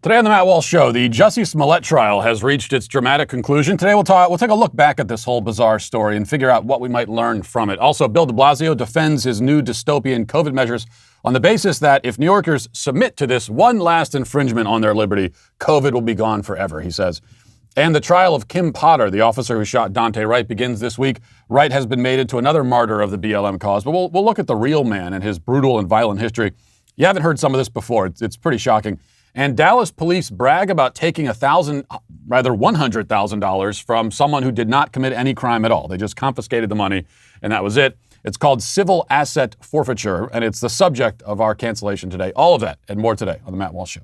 Today on the Matt Walsh Show, the Jussie Smollett trial has reached its dramatic conclusion. Today we'll take a look back at this whole bizarre story and figure out what we might learn from it. Also, Bill DeBlasio defends his new dystopian COVID measures on the basis that if New Yorkers submit to this one last infringement on their liberty, COVID will be gone forever, he says. And the trial of Kim Potter, the officer who shot Daunte Wright, begins this week. Wright has been made into another martyr of the BLM cause, but we'll look at the real man and his brutal and violent history. You haven't heard some of this before. It's pretty shocking. And Dallas police brag about taking $100,000 from someone who did not commit any crime at all. They just confiscated the money, and that was it. It's called civil asset forfeiture, and it's the subject of our cancellation today. All of that and more today on the Matt Walsh Show.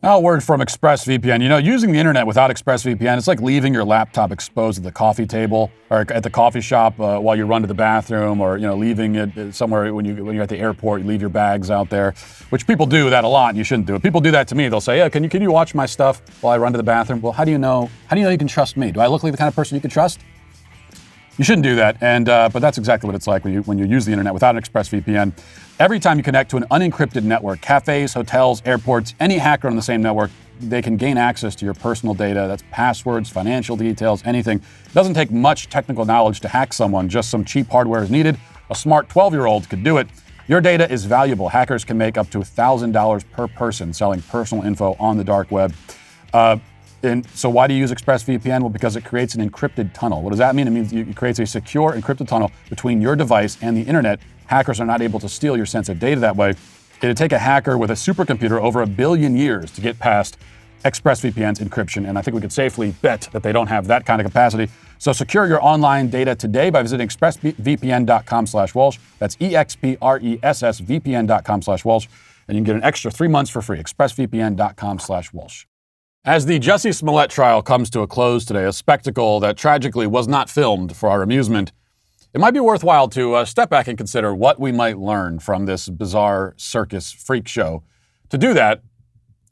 Now, a word from ExpressVPN. You know, using the internet without ExpressVPN, it's like leaving your laptop exposed at the coffee table or at the coffee shop while you run to the bathroom, or leaving it somewhere when you're at the airport. You leave your bags out there, which people do that a lot, and you shouldn't do it. People do that to me. They'll say, "Yeah, can you watch my stuff while I run to the bathroom?" Well, how do you know you can trust me? Do I look like the kind of person you can trust? You shouldn't do that, but that's exactly what it's like when you use the internet without an ExpressVPN. Every time you connect to an unencrypted network, cafes, hotels, airports, any hacker on the same network, they can gain access to your personal data. That's passwords, financial details, anything. It doesn't take much technical knowledge to hack someone. Just some cheap hardware is needed. A smart 12-year-old could do it. Your data is valuable. Hackers can make up to $1,000 per person selling personal info on the dark web. And so why do you use ExpressVPN? Well, because it creates an encrypted tunnel. What does that mean? It means it creates a secure encrypted tunnel between your device and the internet. Hackers are not able to steal your sensitive data that way. It'd take a hacker with a supercomputer over 1 billion years to get past ExpressVPN's encryption, and I think we could safely bet that they don't have that kind of capacity. So secure your online data today by visiting expressvpn.com/Walsh. That's expressvpn.com/Walsh, and you can get an extra 3 months for free. expressvpn.com/Walsh. As the Jussie Smollett trial comes to a close today, a spectacle that tragically was not filmed for our amusement, it might be worthwhile to step back and consider what we might learn from this bizarre circus freak show. To do that,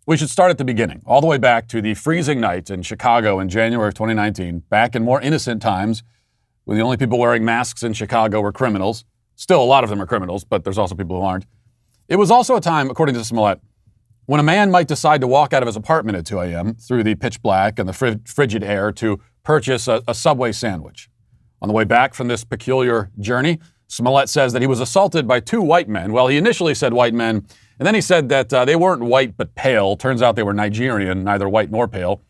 we should start at the beginning, all the way back to the freezing night in Chicago in January of 2019, back in more innocent times, when the only people wearing masks in Chicago were criminals. Still, a lot of them are criminals, but there's also people who aren't. It was also a time, according to Smollett, when a man might decide to walk out of his apartment at 2 a.m. through the pitch black and the frigid air to purchase a Subway sandwich. On the way back from this peculiar journey, Smollett says that he was assaulted by 2 white men. Well, he initially said white men, and then he said that they weren't white but pale. Turns out they were Nigerian, neither white nor pale.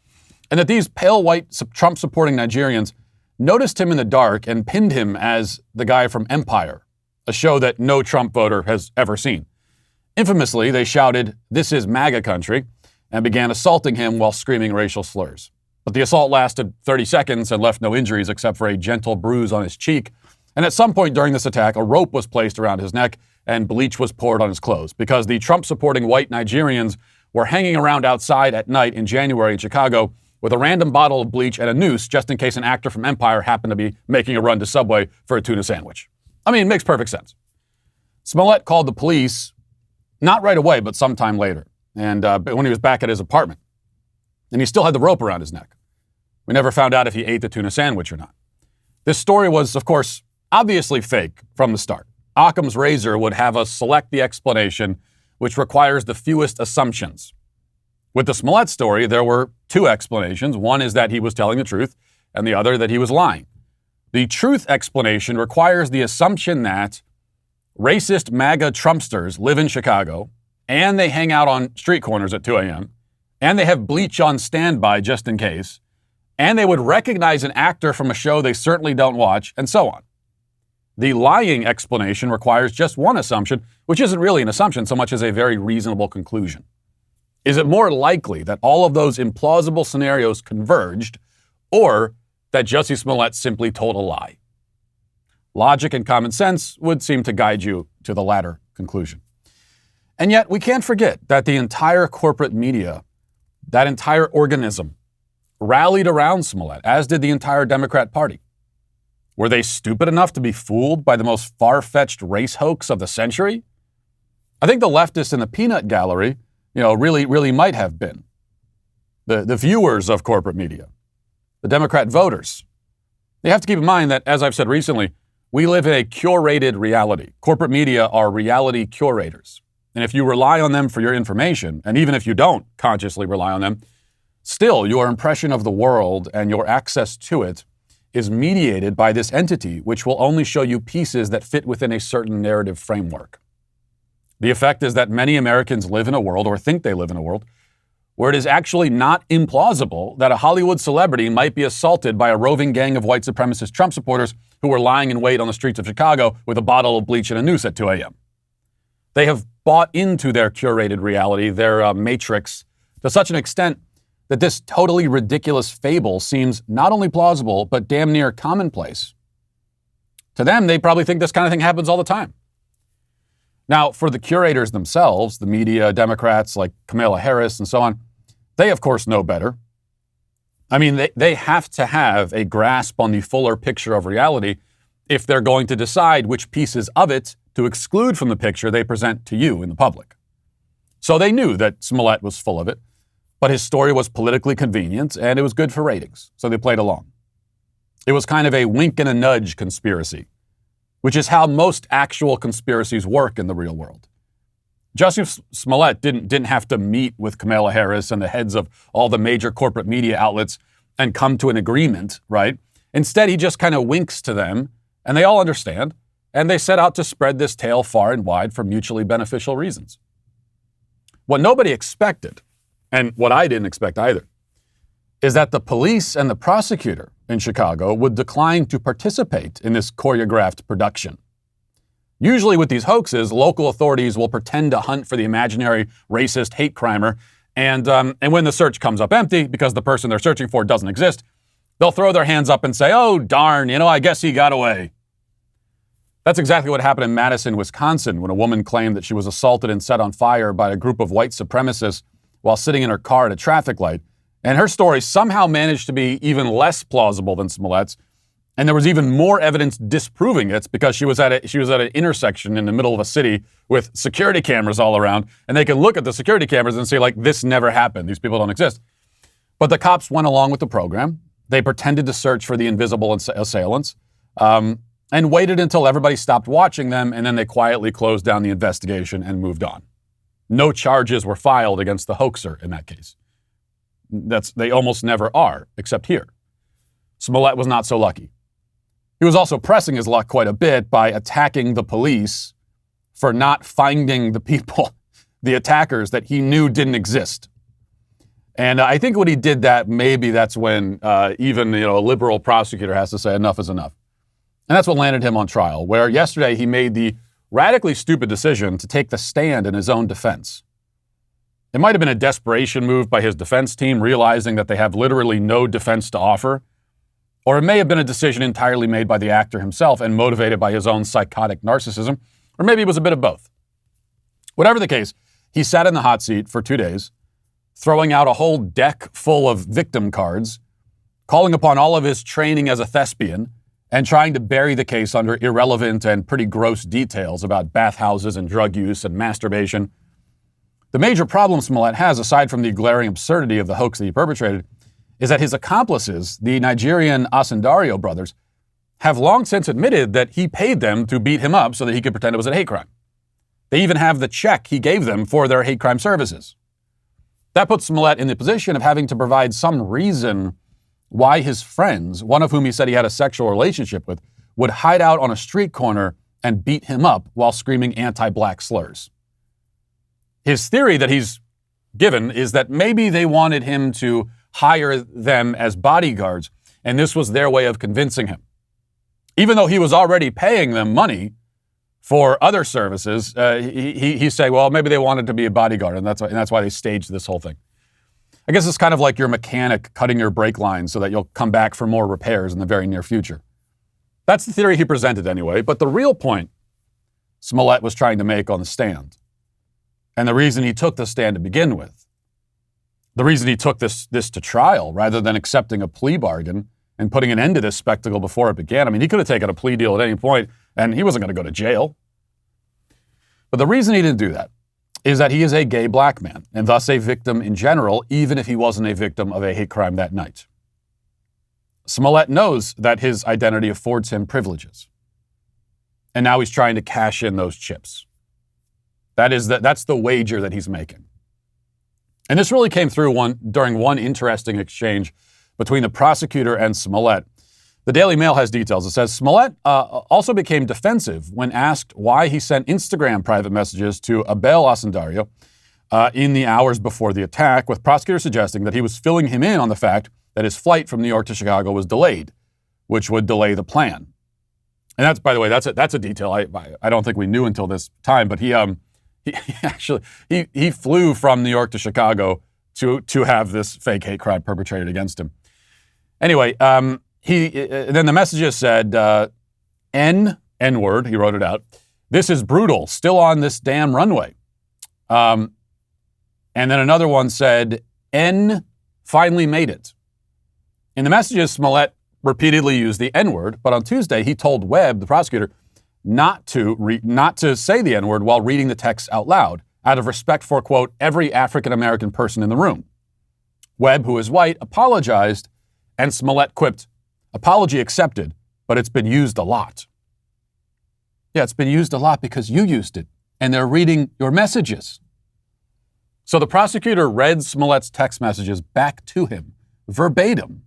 And that these pale white Trump-supporting Nigerians noticed him in the dark and pinned him as the guy from Empire, a show that no Trump voter has ever seen. Infamously, they shouted, "This is MAGA country," and began assaulting him while screaming racial slurs. But the assault lasted 30 seconds and left no injuries except for a gentle bruise on his cheek. And at some point during this attack, a rope was placed around his neck and bleach was poured on his clothes because the Trump-supporting white Nigerians were hanging around outside at night in January in Chicago with a random bottle of bleach and a noose just in case an actor from Empire happened to be making a run to Subway for a tuna sandwich. I mean, it makes perfect sense. Smollett called the police not right away, but sometime later, and when he was back at his apartment. And he still had the rope around his neck. We never found out if he ate the tuna sandwich or not. This story was, of course, obviously fake from the start. Occam's razor would have us select the explanation which requires the fewest assumptions. With the Smollett story, there were 2 explanations. One is that he was telling the truth, and the other that he was lying. The truth explanation requires the assumption that racist MAGA Trumpsters live in Chicago, and they hang out on street corners at 2 a.m., and they have bleach on standby just in case, and they would recognize an actor from a show they certainly don't watch, and so on. The lying explanation requires just one assumption, which isn't really an assumption so much as a very reasonable conclusion. Is it more likely that all of those implausible scenarios converged, or that Jussie Smollett simply told a lie? Logic and common sense would seem to guide you to the latter conclusion. And yet, we can't forget that the entire corporate media, that entire organism, rallied around Smollett, as did the entire Democrat Party. Were they stupid enough to be fooled by the most far-fetched race hoax of the century? I think the leftists in the peanut gallery, really might have been. The viewers of corporate media, the Democrat voters, You have to keep in mind that, as I've said recently, we live in a curated reality. Corporate media are reality curators. And if you rely on them for your information, and even if you don't consciously rely on them, still your impression of the world and your access to it is mediated by this entity, which will only show you pieces that fit within a certain narrative framework. The effect is that many Americans live in a world, or think they live in a world, where it is actually not implausible that a Hollywood celebrity might be assaulted by a roving gang of white supremacist Trump supporters who were lying in wait on the streets of Chicago with a bottle of bleach and a noose at 2 a.m. They have bought into their curated reality, their matrix, to such an extent that this totally ridiculous fable seems not only plausible, but damn near commonplace. To them, they probably think this kind of thing happens all the time. Now, for the curators themselves, the media, Democrats like Kamala Harris and so on, they of course know better. I mean, they have to have a grasp on the fuller picture of reality if they're going to decide which pieces of it to exclude from the picture they present to you in the public. So they knew that Smollett was full of it, but his story was politically convenient and it was good for ratings, so they played along. It was kind of a wink and a nudge conspiracy, which is how most actual conspiracies work in the real world. Jussie Smollett didn't have to meet with Kamala Harris and the heads of all the major corporate media outlets and come to an agreement, right? Instead, he just kind of winks to them, and they all understand, and they set out to spread this tale far and wide for mutually beneficial reasons. What nobody expected, and what I didn't expect either, is that the police and the prosecutor in Chicago would decline to participate in this choreographed production. Usually with these hoaxes, local authorities will pretend to hunt for the imaginary racist hate crimer, and when the search comes up empty because the person they're searching for doesn't exist, they'll throw their hands up and say, "Oh, darn, I guess he got away." That's exactly what happened in Madison, Wisconsin, when a woman claimed that she was assaulted and set on fire by a group of white supremacists while sitting in her car at a traffic light. And her story somehow managed to be even less plausible than Smollett's. And there was even more evidence disproving it because she was at an intersection in the middle of a city with security cameras all around. And they can look at the security cameras and say, like, this never happened. These people don't exist. But the cops went along with the program. They pretended to search for the invisible assailants and waited until everybody stopped watching them. And then they quietly closed down the investigation and moved on. No charges were filed against the hoaxer in that case. They almost never are, except here. Smollett was not so lucky. He was also pressing his luck quite a bit by attacking the police for not finding the people, the attackers that he knew didn't exist. And I think when he did that, maybe that's when even a liberal prosecutor has to say enough is enough. And that's what landed him on trial, where yesterday he made the radically stupid decision to take the stand in his own defense. It might have been a desperation move by his defense team, realizing that they have literally no defense to offer. Or it may have been a decision entirely made by the actor himself and motivated by his own psychotic narcissism. Or maybe it was a bit of both. Whatever the case, he sat in the hot seat for 2 days, throwing out a whole deck full of victim cards, calling upon all of his training as a thespian, and trying to bury the case under irrelevant and pretty gross details about bathhouses and drug use and masturbation. The major problem Smollett has, aside from the glaring absurdity of the hoax that he perpetrated, is that his accomplices, the Nigerian Asandario brothers, have long since admitted that he paid them to beat him up so that he could pretend it was a hate crime. They even have the check he gave them for their hate crime services. That puts Smollett in the position of having to provide some reason why his friends, one of whom he said he had a sexual relationship with, would hide out on a street corner and beat him up while screaming anti-black slurs. His theory that he's given is that maybe they wanted him to hire them as bodyguards, and this was their way of convincing him. Even though he was already paying them money for other services, he said, well, maybe they wanted to be a bodyguard, and that's why they staged this whole thing. I guess it's kind of like your mechanic cutting your brake lines so that you'll come back for more repairs in the very near future. That's the theory he presented anyway, but the real point Smollett was trying to make on the stand, and the reason he took the stand to begin with, the reason he took this to trial rather than accepting a plea bargain and putting an end to this spectacle before it began. I mean, he could have taken a plea deal at any point and he wasn't going to go to jail. But the reason he didn't do that is that he is a gay black man and thus a victim in general, even if he wasn't a victim of a hate crime that night. Smollett knows that his identity affords him privileges. And now he's trying to cash in those chips. That's the wager that he's making. And this really came through during one interesting exchange between the prosecutor and Smollett. The Daily Mail has details. It says Smollett also became defensive when asked why he sent Instagram private messages to Abel Asendario in the hours before the attack, with prosecutors suggesting that he was filling him in on the fact that his flight from New York to Chicago was delayed, which would delay the plan. And that's, by the way, that's a detail I don't think we knew until this time. But he actually flew from New York to Chicago to have this fake hate crime perpetrated against him. Anyway, then the messages said N-word. He wrote it out. This is brutal. Still on this damn runway. And then another one said N finally made it. In the messages, Smollett repeatedly used the N-word, but on Tuesday he told Webb, the prosecutor, not to say the N-word while reading the text out loud, out of respect for, quote, every African-American person in the room. Webb, who is white, apologized, and Smollett quipped, apology accepted, but it's been used a lot. Yeah, it's been used a lot because you used it, and they're reading your messages. So the prosecutor read Smollett's text messages back to him, verbatim,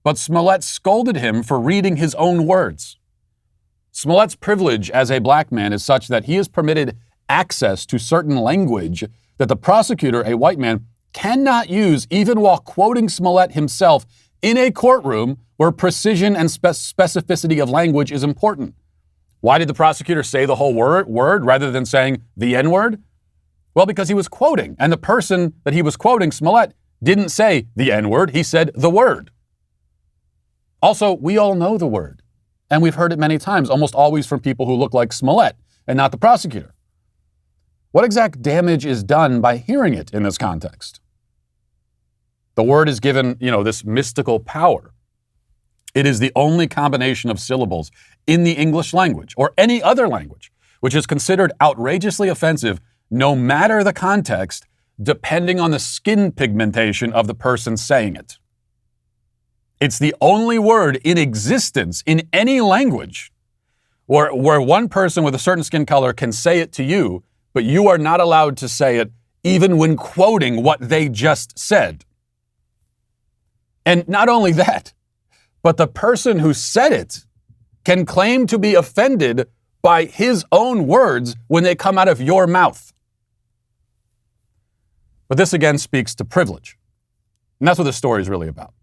but Smollett scolded him for reading his own words. Smollett's privilege as a black man is such that he is permitted access to certain language that the prosecutor, a white man, cannot use even while quoting Smollett himself in a courtroom where precision and specificity of language is important. Why did the prosecutor say the whole word rather than saying the N-word? Well, because he was quoting, and the person that he was quoting, Smollett, didn't say the N-word, he said the word. Also, we all know the word, and we've heard it many times, almost always from people who look like Smollett and not the prosecutor. What exact damage is done by hearing it in this context? The word is given, this mystical power. It is the only combination of syllables in the English language or any other language which is considered outrageously offensive no matter the context, depending on the skin pigmentation of the person saying it. It's the only word in existence in any language where one person with a certain skin color can say it to you, but you are not allowed to say it even when quoting what they just said. And not only that, but the person who said it can claim to be offended by his own words when they come out of your mouth. But this again speaks to privilege. And that's what this story is really about.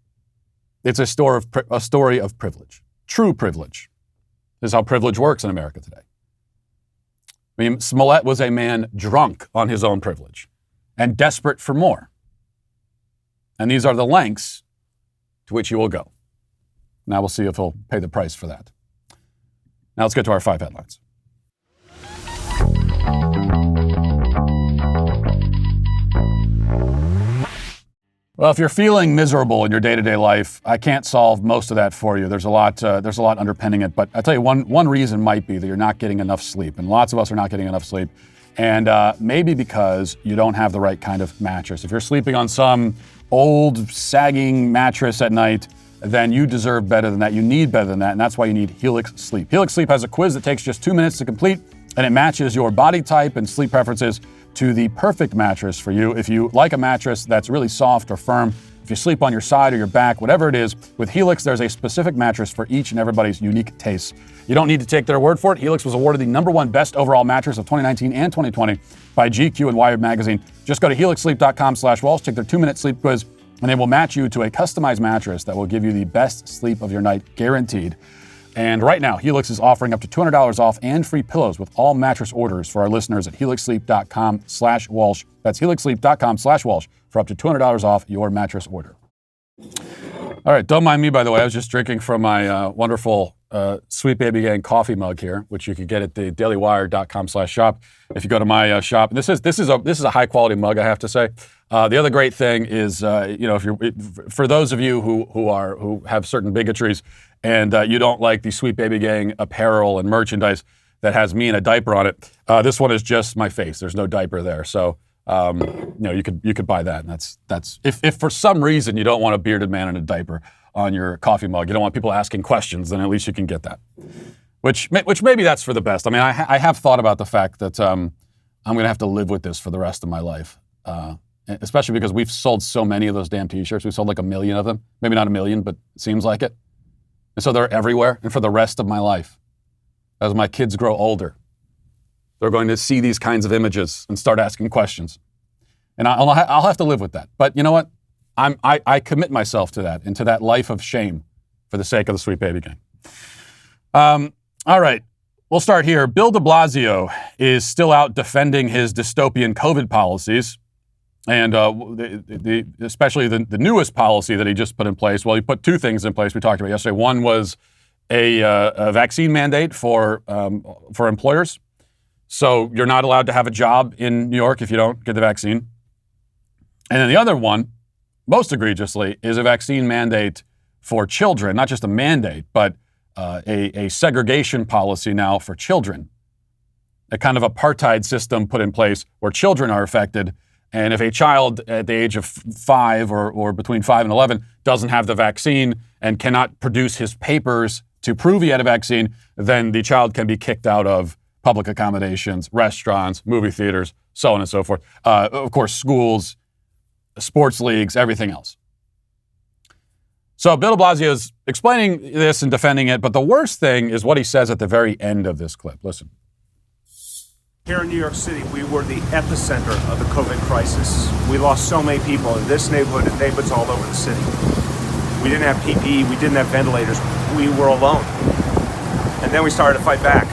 It's a story of privilege, true privilege. This is how privilege works in America today. I mean, Smollett was a man drunk on his own privilege and desperate for more. And these are the lengths to which he will go. Now we'll see if he'll pay the price for that. Now let's get to our 5 headlines. Well, if you're feeling miserable in your day-to-day life, I can't solve most of that for you. There's a lot underpinning it. But I tell you, one reason might be that you're not getting enough sleep, and lots of us are not getting enough sleep. And maybe because you don't have the right kind of mattress. If you're sleeping on some old, sagging mattress at night, then you deserve better than that. You need better than that, and that's why you need Helix Sleep. Helix Sleep has a quiz that takes just 2 minutes to complete, and it matches your body type and sleep preferences to the perfect mattress for you. If you like a mattress that's really soft or firm, if you sleep on your side or your back, whatever it is, with Helix, there's a specific mattress for each and everybody's unique tastes. You don't need to take their word for it. Helix was awarded the #1 best overall mattress of 2019 and 2020 by GQ and Wired magazine. Just go to helixsleep.com/Walsh, take their 2-minute sleep quiz, and they will match you to a customized mattress that will give you the best sleep of your night, guaranteed. And right now, Helix is offering up to $200 off and free pillows with all mattress orders for our listeners at helixsleep.com/Walsh. That's helixsleep.com/Walsh for up to $200 off your mattress order. All right, don't mind me, by the way. I was just drinking from my wonderful Sweet Baby Gang coffee mug here, which you can get at the dailywire.com/shop. If you go to my shop, this is a high quality mug, I have to say. The other great thing is, for those of you who have certain bigotries and you don't like the Sweet Baby Gang apparel and merchandise that has me in a diaper on it, this one is just my face. There's no diaper there, so you could buy that. And that's if for some reason you don't want a bearded man in a diaper on your coffee mug. You don't want people asking questions, then at least you can get that. Which maybe that's for the best. I mean, I have thought about the fact that I'm going to have to live with this for the rest of my life, especially because we've sold so many of those damn T-shirts. We sold like 1 million of them. Maybe not 1 million, but it seems like it. And so they're everywhere. And for the rest of my life, as my kids grow older, they're going to see these kinds of images and start asking questions. And I'll have to live with that. But you know what? I commit myself to that and to that life of shame for the sake of the Sweet Baby Gang. All right, we'll start here. Bill DeBlasio is still out defending his dystopian COVID policies, and especially the newest policy that he just put in place. Well, he put 2 things in place we talked about yesterday. One was a vaccine mandate for employers. So you're not allowed to have a job in New York if you don't get the vaccine. And then the other one, most egregiously, is a vaccine mandate for children, not just a mandate, but a segregation policy now for children, a kind of apartheid system put in place where children are affected. And if a child at the age of 5 or between 5 and 11 doesn't have the vaccine and cannot produce his papers to prove he had a vaccine, then the child can be kicked out of public accommodations, restaurants, movie theaters, so on and so forth. Of course, schools, sports leagues, everything else. So Bill de Blasio is explaining this and defending it, but the worst thing is what he says at the very end of this clip. Listen. Here in New York City, we were the epicenter of the COVID crisis. We lost so many people in this neighborhood and neighborhoods all over the city. We didn't have PPE, we didn't have ventilators, we were alone. And then we started to fight back,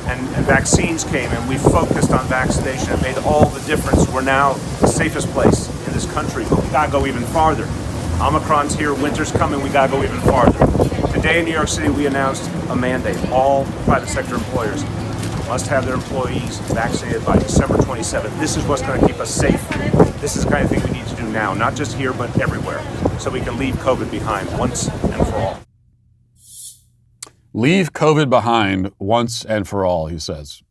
and vaccines came, and we focused on vaccination. It made all the difference. We're now the safest place in this country, but we gotta go even farther. Omicron's here, winter's coming, we gotta go even farther. Today in New York City, we announced a mandate. All private sector employers must have their employees vaccinated by December 27th. This is what's gonna keep us safe. This is the kind of thing we need to do now, not just here, but everywhere, so we can leave COVID behind once and for all. Leave COVID behind once and for all, he says.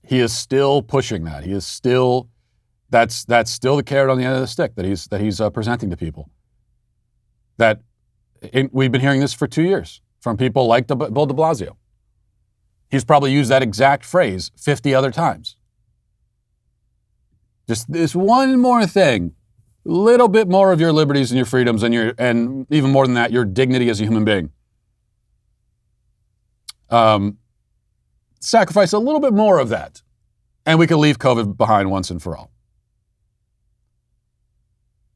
He is still pushing that. He is still, that's still the carrot on the end of the stick that he's presenting to people. We've been hearing this for 2 years from people like Bill de Blasio. He's probably used that exact phrase 50 other times. Just this one more thing, a little bit more of your liberties and your freedoms and even more than that, your dignity as a human being. Sacrifice a little bit more of that, and we can leave COVID behind once and for all.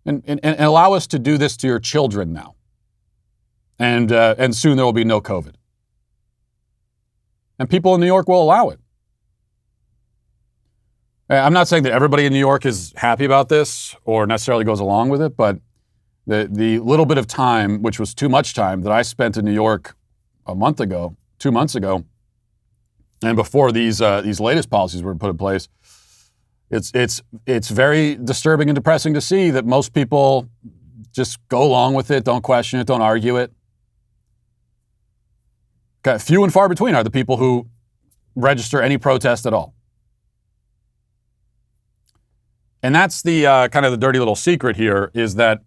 And allow us to do this to your children now. And soon there will be no COVID. And people in New York will allow it. I'm not saying that everybody in New York is happy about this or necessarily goes along with it, but the little bit of time, which was too much time, that I spent in New York 2 months ago, and before these latest policies were put in place, it's very disturbing and depressing to see that most people just go along with it, don't question it, don't argue it. Few and far between are the people who register any protest at all. And that's the kind of the dirty little secret here, is that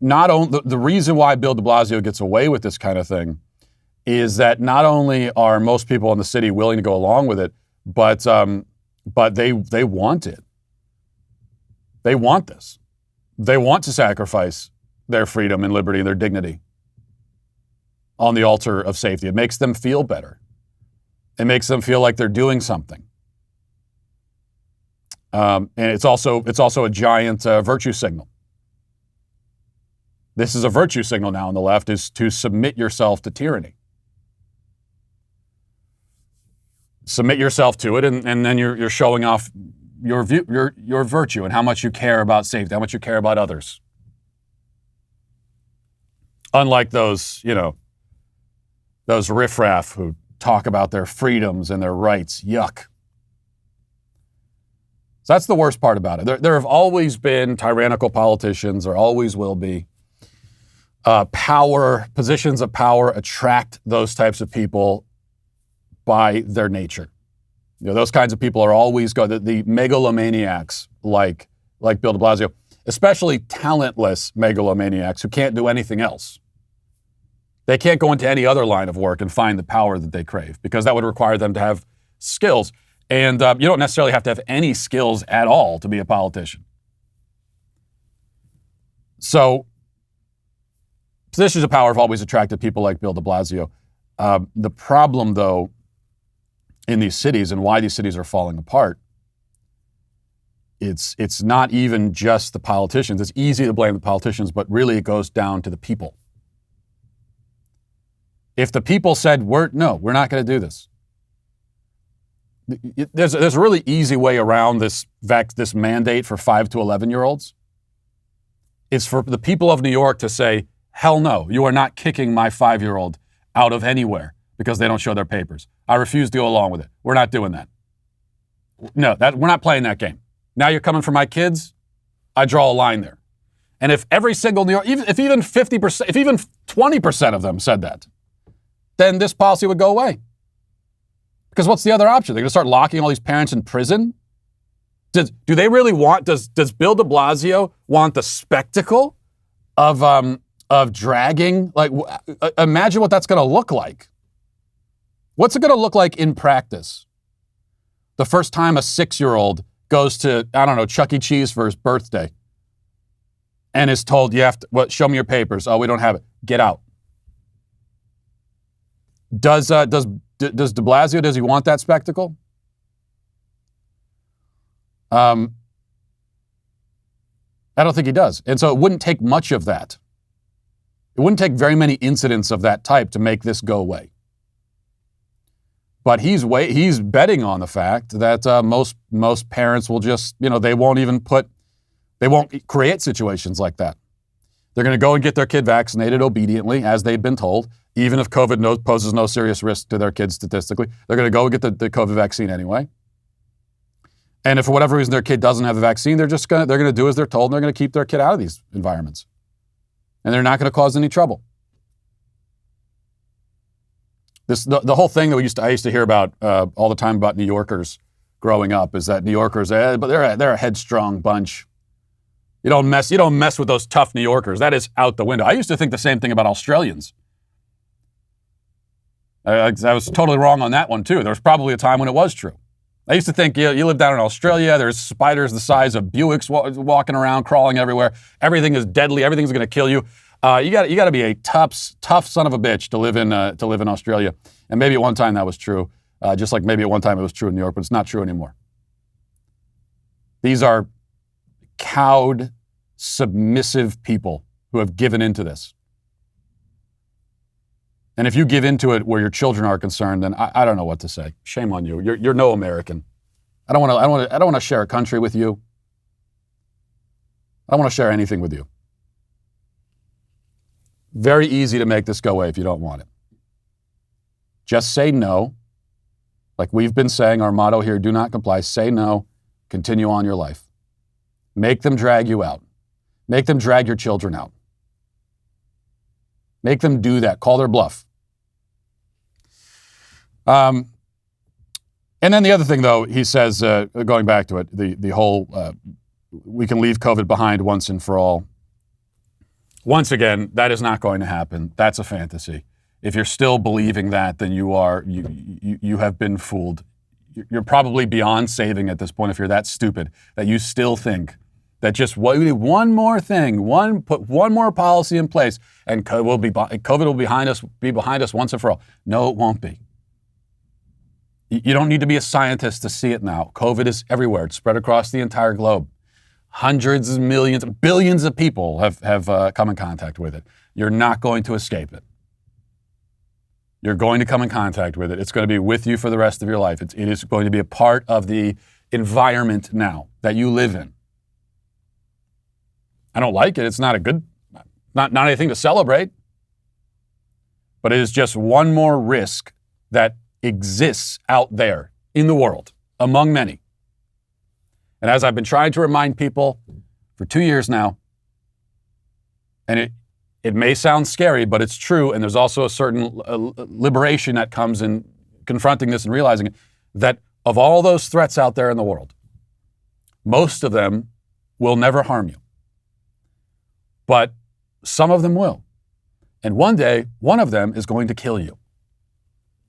not only the reason why Bill de Blasio gets away with this kind of thing is that not only are most people in the city willing to go along with it, but they want it. They want this. They want to sacrifice their freedom and liberty and their dignity on the altar of safety. It makes them feel better. It makes them feel like they're doing something. And it's also a giant virtue signal. This is a virtue signal now on the left, is to submit yourself to tyranny. Submit yourself to it, and then you're showing off your virtue and how much you care about safety, how much you care about others. Unlike those riffraff who talk about their freedoms and their rights. Yuck. So that's the worst part about it. There have always been tyrannical politicians, there always will be. Positions of power attract those types of people by their nature. Those kinds of people are always the megalomaniacs like Bill de Blasio. especially talentless megalomaniacs who can't do anything else. They can't go into any other line of work and find the power that they crave, because that would require them to have skills. And you don't necessarily have to have any skills at all to be a politician. So positions of power have always attracted people like Bill DeBlasio. The problem, though, in these cities and why these cities are falling apart, it's not even just the politicians. It's easy to blame the politicians, but really it goes down to the people. If the people said, we're not going to do this. There's a really easy way around this mandate for 5 to 11-year-olds. It's for the people of New York to say, hell no, you are not kicking my 5-year-old out of anywhere because they don't show their papers. I refuse to go along with it. We're not doing that. No, we're not playing that game. Now you're coming for my kids? I draw a line there. And if every single New York, if even 50%, if even 20% of them said that, then this policy would go away. Because what's the other option? They're going to start locking all these parents in prison? Do they really want, does Bill DeBlasio want the spectacle of dragging? Like, imagine what that's going to look like. What's it going to look like in practice? The first time a 6-year-old goes to, I don't know, Chuck E. Cheese for his birthday and is told, you have to, show me your papers. Oh, we don't have it. Get out. Does DeBlasio, does he want that spectacle? I don't think he does. And so it wouldn't take much of that. It wouldn't take very many incidents of that type to make this go away. But he's betting on the fact that most parents will just, they won't create situations like that. They're going to go and get their kid vaccinated obediently, as they've been told, even if COVID poses no serious risk to their kids statistically. They're going to go get the COVID vaccine anyway. And if for whatever reason their kid doesn't have the vaccine, they're going to do as they're told, and they're going to keep their kid out of these environments. And they're not going to cause any trouble. The whole thing that I used to hear about all the time about New Yorkers growing up is that New Yorkers, but they're a headstrong bunch. You don't mess with those tough New Yorkers. That is out the window. I used to think the same thing about Australians. I was totally wrong on that one too. There was probably a time when it was true. I used to think you live down in Australia, there's spiders the size of Buicks walking around, crawling everywhere. Everything is deadly. Everything's going to kill you. You got to be a tough son of a bitch to live in Australia. And maybe at one time that was true, just like maybe at one time it was true in New York, but it's not true anymore. These are cowed, submissive people who have given into this. And if you give into it where your children are concerned, then I don't know what to say. Shame on you. You're no American. I don't want to share a country with you. I don't want to share anything with you. Very easy to make this go away if you don't want it. Just say no. Like we've been saying, our motto here, do not comply. Say no. Continue on your life. Make them drag you out. Make them drag your children out. Make them do that. Call their bluff. And then the other thing, though, he says, going back to it, the whole we can leave COVID behind once and for all. Once again, that is not going to happen. That's a fantasy. If you're still believing that, then you have been fooled. You're probably beyond saving at this point if you're that stupid that you still think that just we need one more thing, put one more policy in place, and COVID will be behind us once and for all. No, it won't be. You don't need to be a scientist to see it now. COVID is everywhere. It's spread across the entire globe. Hundreds of millions, billions of people have come in contact with it. You're not going to escape it. You're going to come in contact with it. It's going to be with you for the rest of your life. It is going to be a part of the environment now that you live in. I don't like it. It's not not anything to celebrate. But it is just one more risk that exists out there in the world, among many. And as I've been trying to remind people for 2 years now, and it may sound scary, but it's true, and there's also a certain liberation that comes in confronting this and realizing it, that of all those threats out there in the world, most of them will never harm you. but some of them will. And one day, one of them is going to kill you.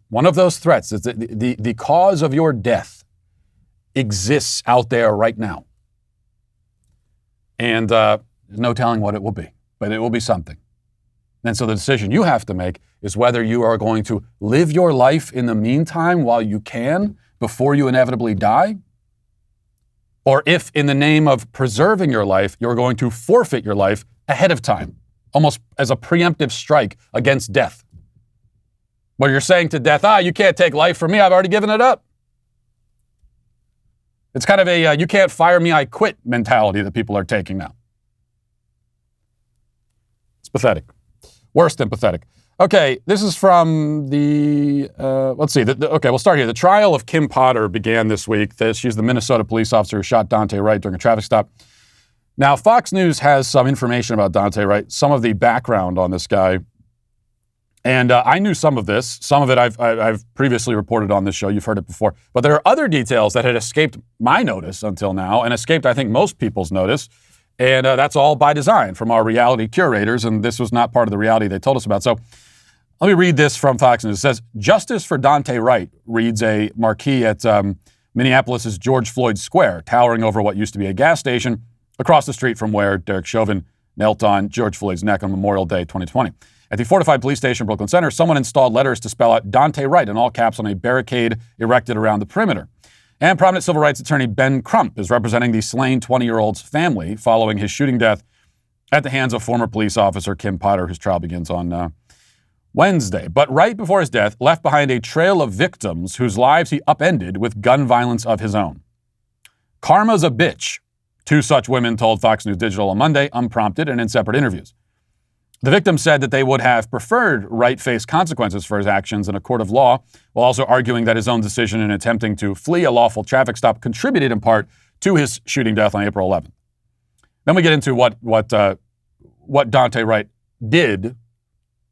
One of those threats, the cause of your death, exists out there right now. And there's no telling what it will be, but it will be something. And so the decision you have to make is whether you are going to live your life in the meantime while you can, before you inevitably die, or if in the name of preserving your life, you're going to forfeit your life ahead of time, almost as a preemptive strike against death. Where you're saying to death, you can't take life from me, I've already given it up. It's kind of a you can't fire me, I quit mentality that people are taking now. It's pathetic. Worse than pathetic. Okay, this is from the, let's see. Okay, we'll start here. The trial of Kim Potter began this week. She's the Minnesota police officer who shot Daunte Wright during a traffic stop. Now, Fox News has some information about Daunte Wright, some of the background on this guy. And I knew some of this. Some of it I've previously reported on this show. You've heard it before. But there are other details that had escaped my notice until now and escaped, I think, most people's notice. And that's all by design from our reality curators. And this was not part of the reality they told us about. So let me read this from Fox News. It says, "Justice for Daunte Wright," reads a marquee at Minneapolis' George Floyd Square, towering over what used to be a gas station across the street from where Derek Chauvin knelt on George Floyd's neck on Memorial Day 2020. At the fortified police station, Brooklyn Center, someone installed letters to spell out Daunte Wright in all caps on a barricade erected around the perimeter. And prominent civil rights attorney Ben Crump is representing the slain 20-year-old's family following his shooting death at the hands of former police officer Kim Potter, whose trial begins on Wednesday. But right before his death, left behind a trail of victims whose lives he upended with gun violence of his own. "Karma's a bitch," two such women told Fox News Digital on Monday, unprompted and in separate interviews. The victims said that they would have preferred Wright face consequences for his actions in a court of law, while also arguing that his own decision in attempting to flee a lawful traffic stop contributed in part to his shooting death on April 11th. Then we get into what Daunte Wright did.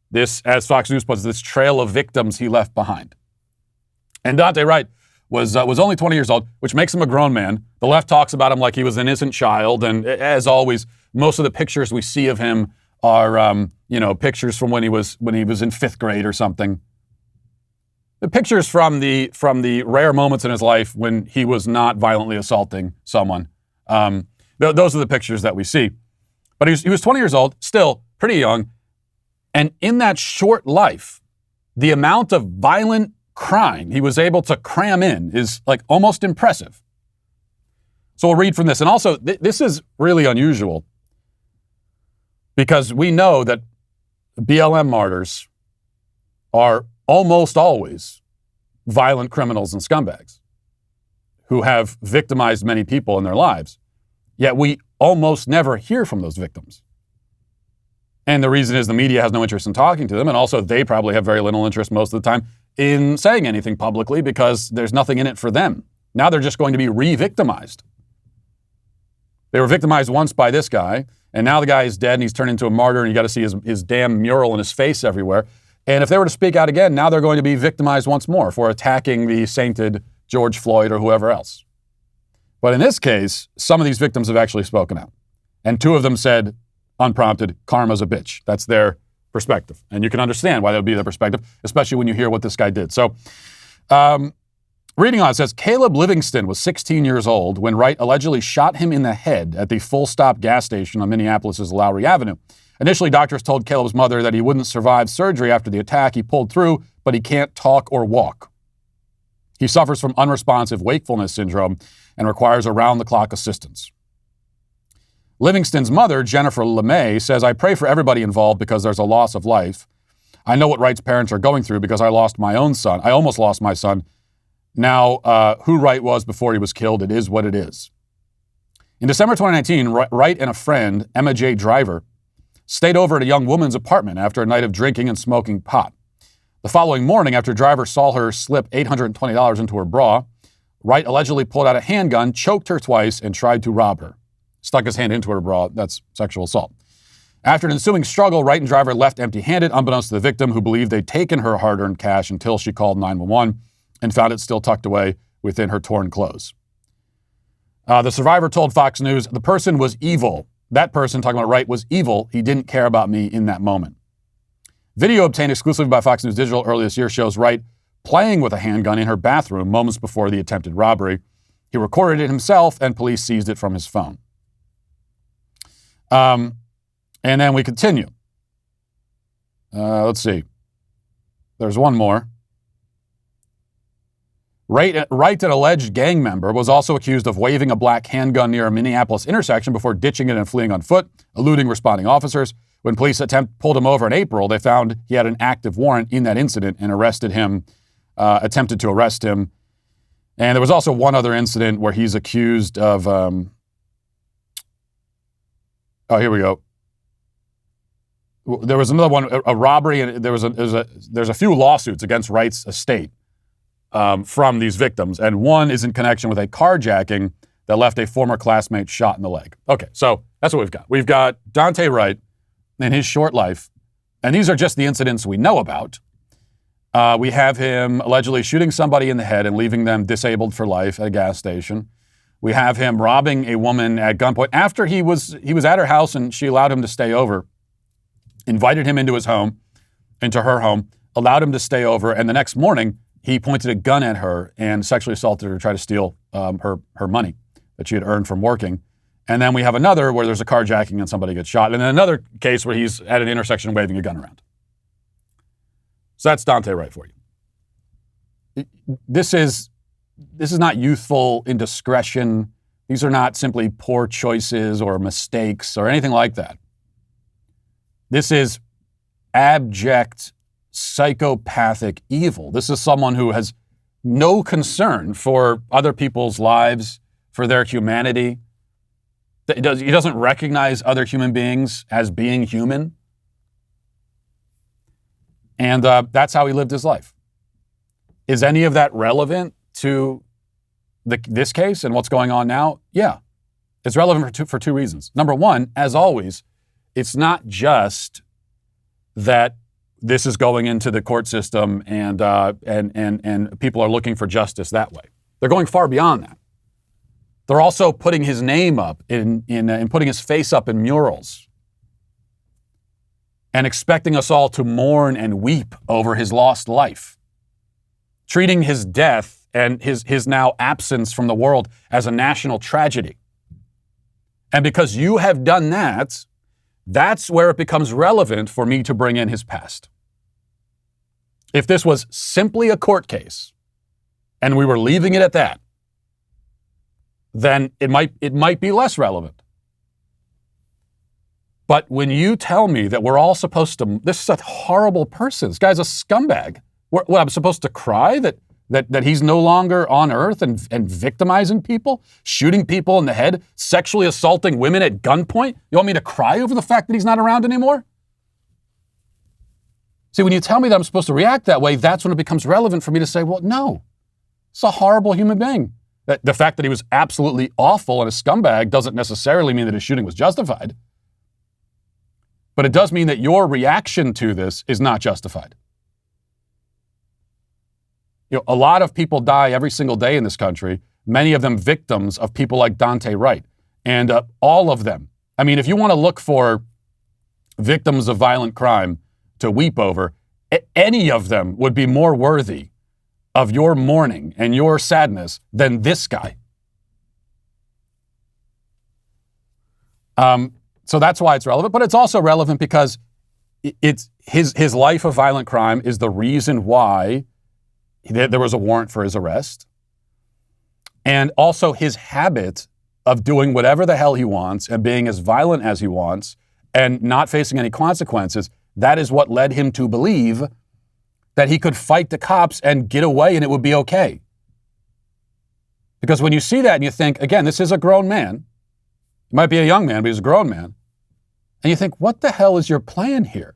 This, as Fox News puts, this trail of victims he left behind. And Daunte Wright was only 20 years old, which makes him a grown man. The left talks about him like he was an innocent child, and as always, most of the pictures we see of him are pictures from when he was in fifth grade or something. The pictures from the rare moments in his life when he was not violently assaulting someone. Those are the pictures that we see. But he was 20 years old, still pretty young. And in that short life, the amount of violent crime he was able to cram in is like almost impressive. So we'll read from this. And also, this is really unusual because we know that BLM martyrs are almost always violent criminals and scumbags who have victimized many people in their lives. Yet we almost never hear from those victims. And the reason is the media has no interest in talking to them, and also they probably have very little interest most of the time in saying anything publicly because there's nothing in it for them. Now they're just going to be re-victimized. They were victimized once by this guy, and now the guy is dead and he's turned into a martyr, and you got to see his damn mural in his face everywhere. And if they were to speak out again, now they're going to be victimized once more for attacking the sainted George Floyd or whoever else. But in this case, some of these victims have actually spoken out. And two of them said, unprompted, karma's a bitch. That's their perspective. And you can understand why that would be their perspective, especially when you hear what this guy did. So, reading on, it says, Caleb Livingston was 16 years old when Wright allegedly shot him in the head at the Full Stop gas station on Minneapolis' Lowry Avenue. Initially, doctors told Caleb's mother that he wouldn't survive surgery after the attack. He pulled through, but he can't talk or walk. He suffers from unresponsive wakefulness syndrome and requires around-the-clock assistance. Livingston's mother, Jennifer LeMay, says, I pray for everybody involved because there's a loss of life. I know what Wright's parents are going through because I lost my own son. I almost lost my son. Now, who Wright was before he was killed, it is what it is. In December 2019, Wright and a friend, Emma J. Driver, stayed over at a young woman's apartment after a night of drinking and smoking pot. The following morning, after Driver saw her slip $820 into her bra, Wright allegedly pulled out a handgun, choked her twice, and tried to rob her. Stuck his hand into her bra. That's sexual assault. After an ensuing struggle, Wright and Driver left empty-handed, unbeknownst to the victim, who believed they'd taken her hard-earned cash until she called 911 and found it still tucked away within her torn clothes. The survivor told Fox News, the person was evil. That person, talking about Wright, was evil. He didn't care about me in that moment. Video obtained exclusively by Fox News Digital earlier this year shows Wright playing with a handgun in her bathroom moments before the attempted robbery. He recorded it himself, and police seized it from his phone. And then we continue. Let's see. There's one more. Wright, an alleged gang member, was also accused of waving a black handgun near a Minneapolis intersection before ditching it and fleeing on foot, eluding responding officers. When police pulled him over in April, they found he had an active warrant in that incident and attempted to arrest him. And there was also one other incident where he's accused of, here we go. There was another one, a robbery, and there's a few lawsuits against Wright's estate from these victims, and one is in connection with a carjacking that left a former classmate shot in the leg. Okay, so that's what we've got. We've got Daunte Wright in his short life, and these are just the incidents we know about. We have him allegedly shooting somebody in the head and leaving them disabled for life at a gas station. We have him robbing a woman at gunpoint after he was at her house and she allowed him to stay over. Invited him into her home, allowed him to stay over, and the next morning he pointed a gun at her and sexually assaulted her to try to steal her money that she had earned from working. And then we have another where there's a carjacking and somebody gets shot, and then another case where he's at an intersection waving a gun around. So that's Daunte Wright for you. This is not youthful indiscretion. These are not simply poor choices or mistakes or anything like that. This is abject, psychopathic evil. This is someone who has no concern for other people's lives, for their humanity. He doesn't recognize other human beings as being human. And that's how he lived his life. Is any of that relevant to this case and what's going on now? Yeah. It's relevant for two reasons. Number one, as always, it's not just that this is going into the court system and people are looking for justice that way. They're going far beyond that. They're also putting his name up in putting his face up in murals and expecting us all to mourn and weep over his lost life, treating his death and his now absence from the world as a national tragedy. And because you have done that, that's where it becomes relevant for me to bring in his past. If this was simply a court case and we were leaving it at that, then it might be less relevant. But when you tell me that we're all supposed to, this is a horrible person, this guy's a scumbag. What, I'm supposed to cry that he's no longer on earth and victimizing people, shooting people in the head, sexually assaulting women at gunpoint? You want me to cry over the fact that he's not around anymore? See, when you tell me that I'm supposed to react that way, that's when it becomes relevant for me to say, well, no, it's a horrible human being. The fact that he was absolutely awful and a scumbag doesn't necessarily mean that his shooting was justified. But it does mean that your reaction to this is not justified. You know, a lot of people die every single day in this country, many of them victims of people like Daunte Wright. And all of them, I mean, if you want to look for victims of violent crime to weep over, any of them would be more worthy of your mourning and your sadness than this guy. So that's why it's relevant, but it's also relevant because it's his life of violent crime is the reason why there was a warrant for his arrest. And also his habit of doing whatever the hell he wants and being as violent as he wants and not facing any consequences. That is what led him to believe that he could fight the cops and get away and it would be okay. Because when you see that and you think, again, this is a grown man. He might be a young man, but he's a grown man. And you think, what the hell is your plan here?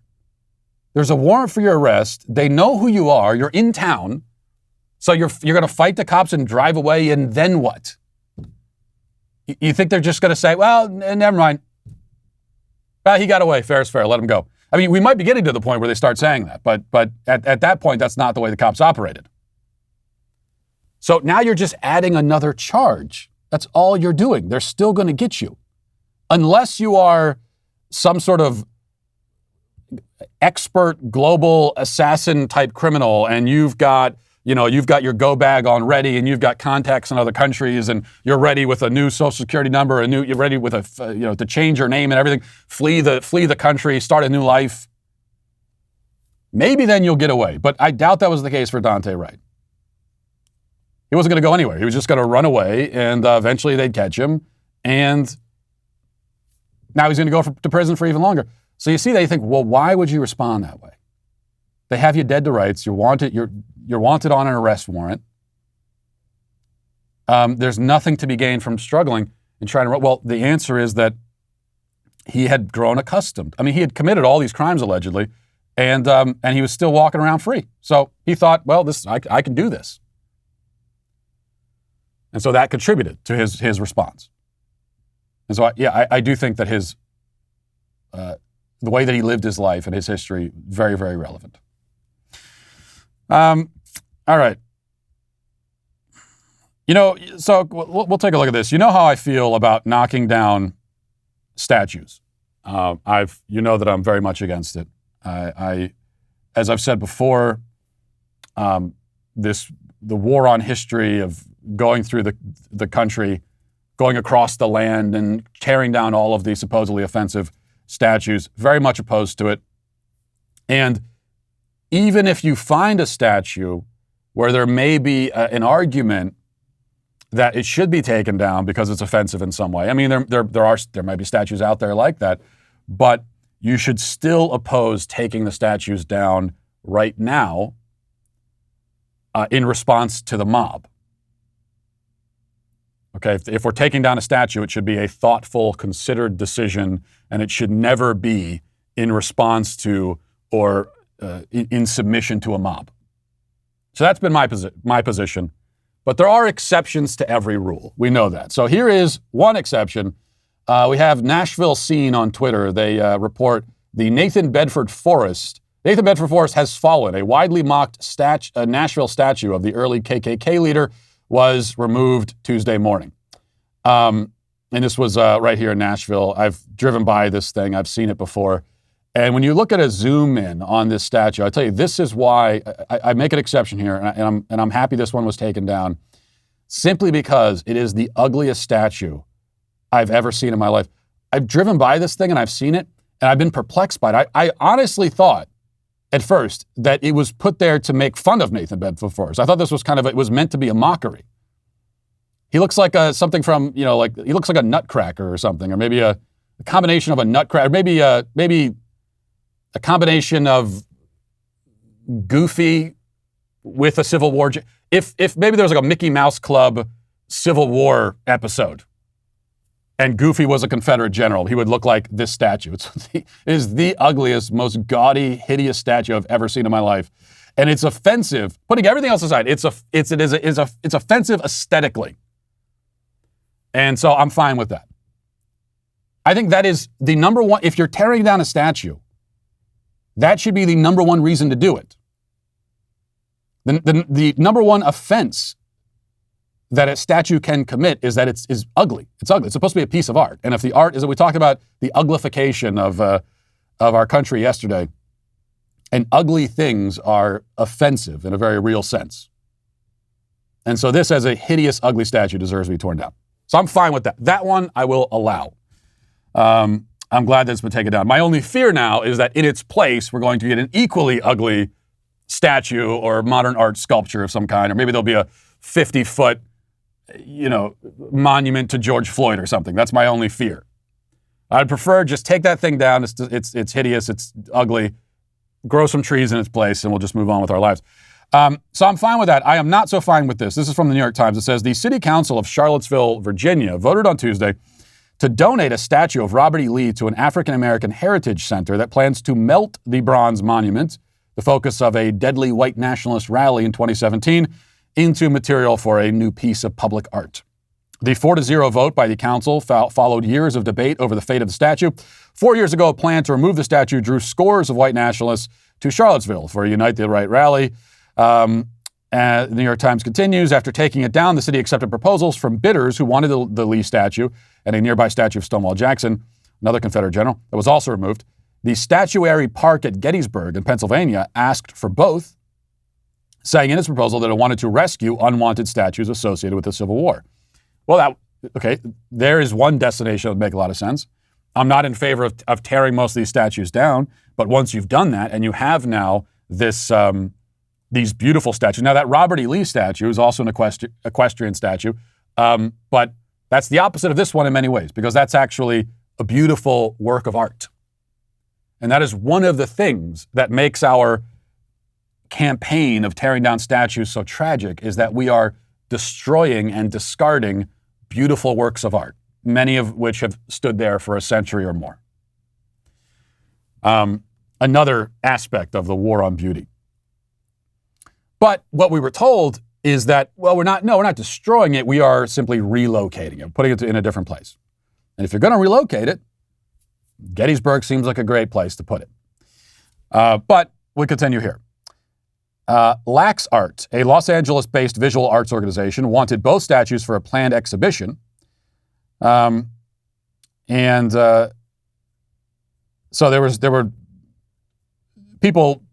There's a warrant for your arrest. They know who you are. You're in town. So you're going to fight the cops and drive away, and then what? You think they're just going to say, well, never mind. Well, he got away. Fair is fair. Let him go. I mean, we might be getting to the point where they start saying that, but at that point, that's not the way the cops operated. So now you're just adding another charge. That's all you're doing. They're still going to get you. unless you are some sort of expert global assassin type criminal and you've got your go bag on ready and you've got contacts in other countries and you're ready with a new social security number, you're ready with to change your name and everything, flee the country, start a new life. Maybe then you'll get away. But I doubt that was the case for Daunte Wright. He wasn't going to go anywhere. He was just going to run away and eventually they'd catch him. And now he's going to go to prison for even longer. So you see, they think, well, why would you respond that way? They have you dead to rights. You're wanted on an arrest warrant. There's nothing to be gained from struggling and trying to. Well, the answer is that he had grown accustomed. I mean, he had committed all these crimes allegedly, and he was still walking around free. So he thought, well, I can do this, and so that contributed to his response. And so, I do think that the way that he lived his life and his history, very, very relevant. All right. So we'll take a look at this. You know how I feel about knocking down statues. You know that I'm very much against it. As I've said before, the war on history of going through the country, going across the land and tearing down all of these supposedly offensive statues, very much opposed to it. And even if you find a statue where there may be an argument that it should be taken down because it's offensive in some way. I mean, there might be statues out there like that, but you should still oppose taking the statues down right now in response to the mob. Okay, if we're taking down a statue, it should be a thoughtful, considered decision, and it should never be in response to or in submission to a mob. So that's been my position. But there are exceptions to every rule. We know that. So here is one exception. We have Nashville Scene on Twitter. They report the Nathan Bedford Forrest. Nathan Bedford Forrest has fallen. A widely mocked Nashville statue of the early KKK leader was removed Tuesday morning. And this was right here in Nashville. I've driven by this thing. I've seen it before. And when you look at a zoom in on this statue, I tell you, this is why I make an exception here, and I'm happy this one was taken down, simply because it is the ugliest statue I've ever seen in my life. I've driven by this thing and I've seen it, and I've been perplexed by it. I honestly thought at first that it was put there to make fun of Nathan Bedford Forrest. I thought this was it was meant to be a mockery. He looks like something from, he looks like a nutcracker or something, or maybe a combination of a nutcracker, maybe a combination of Goofy with a Civil War. If maybe there was like a Mickey Mouse Club Civil War episode and Goofy was a Confederate general, he would look like this statue. It is the ugliest, most gaudy, hideous statue I've ever seen in my life. And it's offensive. Putting everything else aside, it's offensive aesthetically. And so I'm fine with that. I think that is the number one. If you're tearing down a statue, that should be the number one reason to do it. The number one offense that a statue can commit is that it's ugly. It's ugly. It's supposed to be a piece of art. And if the art is, we talked about the uglification of our country yesterday, and ugly things are offensive in a very real sense. And so this, as a hideous, ugly statue, deserves to be torn down. So I'm fine with that. That one I will allow. I'm glad that it's been taken down. My only fear now is that in its place, we're going to get an equally ugly statue or modern art sculpture of some kind, or maybe there'll be a 50-foot, monument to George Floyd or something. That's my only fear. I'd prefer just take that thing down. It's hideous. It's ugly. Grow some trees in its place, and we'll just move on with our lives. So I'm fine with that. I am not so fine with this. This is from the New York Times. It says, the City Council of Charlottesville, Virginia, voted on Tuesday to donate a statue of Robert E. Lee to an African-American heritage center that plans to melt the bronze monument, the focus of a deadly white nationalist rally in 2017, into material for a new piece of public art. The 4-0 vote by the council followed years of debate over the fate of the statue. 4 years ago, a plan to remove the statue drew scores of white nationalists to Charlottesville for a Unite the Right rally. The New York Times continues, after taking it down, the city accepted proposals from bidders who wanted the Lee statue and a nearby statue of Stonewall Jackson, another Confederate general, that was also removed. The statuary park at Gettysburg in Pennsylvania asked for both, saying in its proposal that it wanted to rescue unwanted statues associated with the Civil War. Well, there is one destination that would make a lot of sense. I'm not in favor of tearing most of these statues down, but once you've done that and you have now these beautiful statues. Now, that Robert E. Lee statue is also an equestrian statue, but that's the opposite of this one in many ways, because that's actually a beautiful work of art. And that is one of the things that makes our campaign of tearing down statues so tragic, is that we are destroying and discarding beautiful works of art, many of which have stood there for a century or more. Another aspect of the war on beauty. But what we were told is that, well, we're not destroying it. We are simply relocating it, putting it in a different place. And if you're going to relocate it, Gettysburg seems like a great place to put it. But we continue here. Lax Art, a Los Angeles-based visual arts organization, wanted both statues for a planned exhibition. So there were people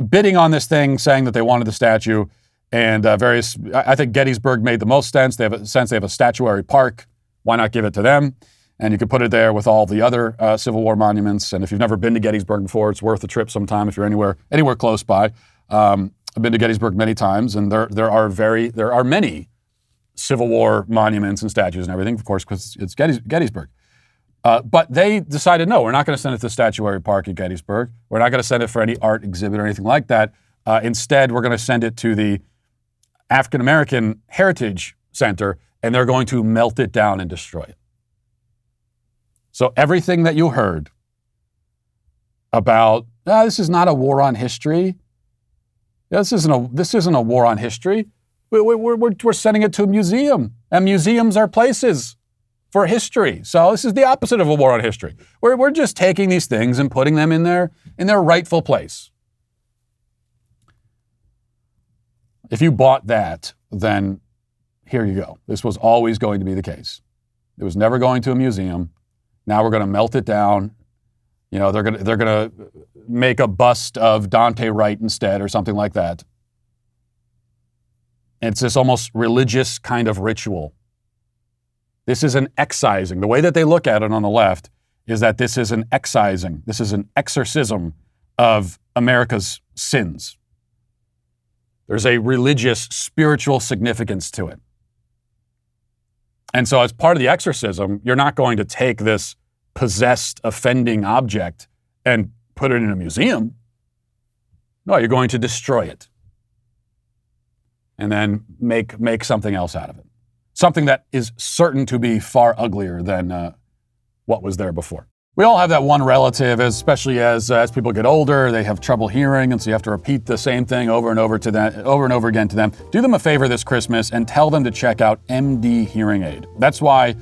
bidding on this thing, saying that they wanted the statue, and I think Gettysburg made the most sense. They have a statuary park. Why not give it to them? And you could put it there with all the other Civil War monuments. And if you've never been to Gettysburg before, it's worth a trip sometime if you're anywhere close by. I've been to Gettysburg many times, and there are many Civil War monuments and statues and everything, of course, because it's Gettysburg. But they decided, no, we're not going to send it to the Statuary Park at Gettysburg. We're not going to send it for any art exhibit or anything like that. Instead, we're going to send it to the African American Heritage Center, and they're going to melt it down and destroy it. So everything that you heard about, this is not a war on history. This isn't a war on history. We're sending it to a museum, and museums are places for history. So this is the opposite of a war on history. We're just taking these things and putting them in their rightful place. If you bought that, then here you go. This was always going to be the case. It was never going to a museum. Now we're going to melt it down. They're going to make a bust of Daunte Wright instead or something like that. It's this almost religious kind of ritual. This is an excising. The way that they look at it on the left is that this is an excising. This is an exorcism of America's sins. There's a religious, spiritual significance to it. And so as part of the exorcism, you're not going to take this possessed, offending object and put it in a museum. No, you're going to destroy it and then make something else out of it. Something that is certain to be far uglier than what was there before. We all have that one relative, especially as people get older, they have trouble hearing, and so you have to repeat the same thing over and over again to them. Do them a favor this Christmas and tell them to check out MD Hearing Aid. That's why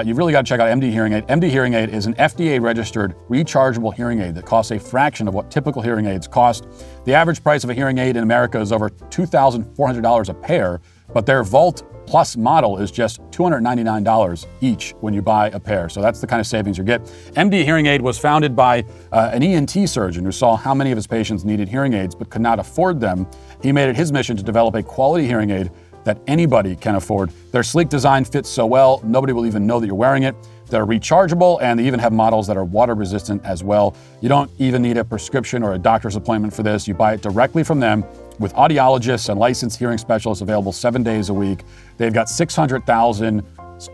you've really got to check out MD Hearing Aid. MD Hearing Aid is an FDA-registered rechargeable hearing aid that costs a fraction of what typical hearing aids cost. The average price of a hearing aid in America is over $2,400 a pair, but their Volt Plus model is just $299 each when you buy a pair. So that's the kind of savings you get. MD Hearing Aid was founded by an ENT surgeon who saw how many of his patients needed hearing aids but could not afford them. He made it his mission to develop a quality hearing aid that anybody can afford. Their sleek design fits so well, nobody will even know that you're wearing it. They're rechargeable, and they even have models that are water resistant as well. You don't even need a prescription or a doctor's appointment for this. You buy it directly from them with audiologists and licensed hearing specialists available 7 days a week. They've got 600,000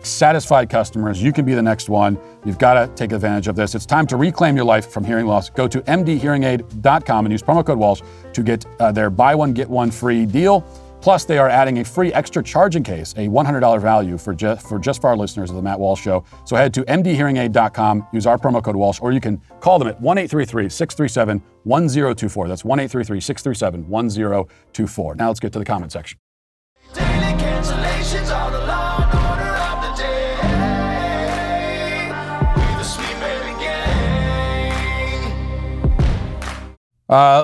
satisfied customers. You can be the next one. You've got to take advantage of this. It's time to reclaim your life from hearing loss. Go to mdhearingaid.com and use promo code Walsh to get their buy one, get one free deal. Plus, they are adding a free extra charging case, a $100 value for our listeners of the Matt Walsh Show. So head to mdhearingaid.com, use our promo code Walsh, or you can call them at 1-833-637-1024. That's 1-833-637-1024. Now let's get to the comment section. Daily cancellations are the law and order of the day. We the sweet baby gang.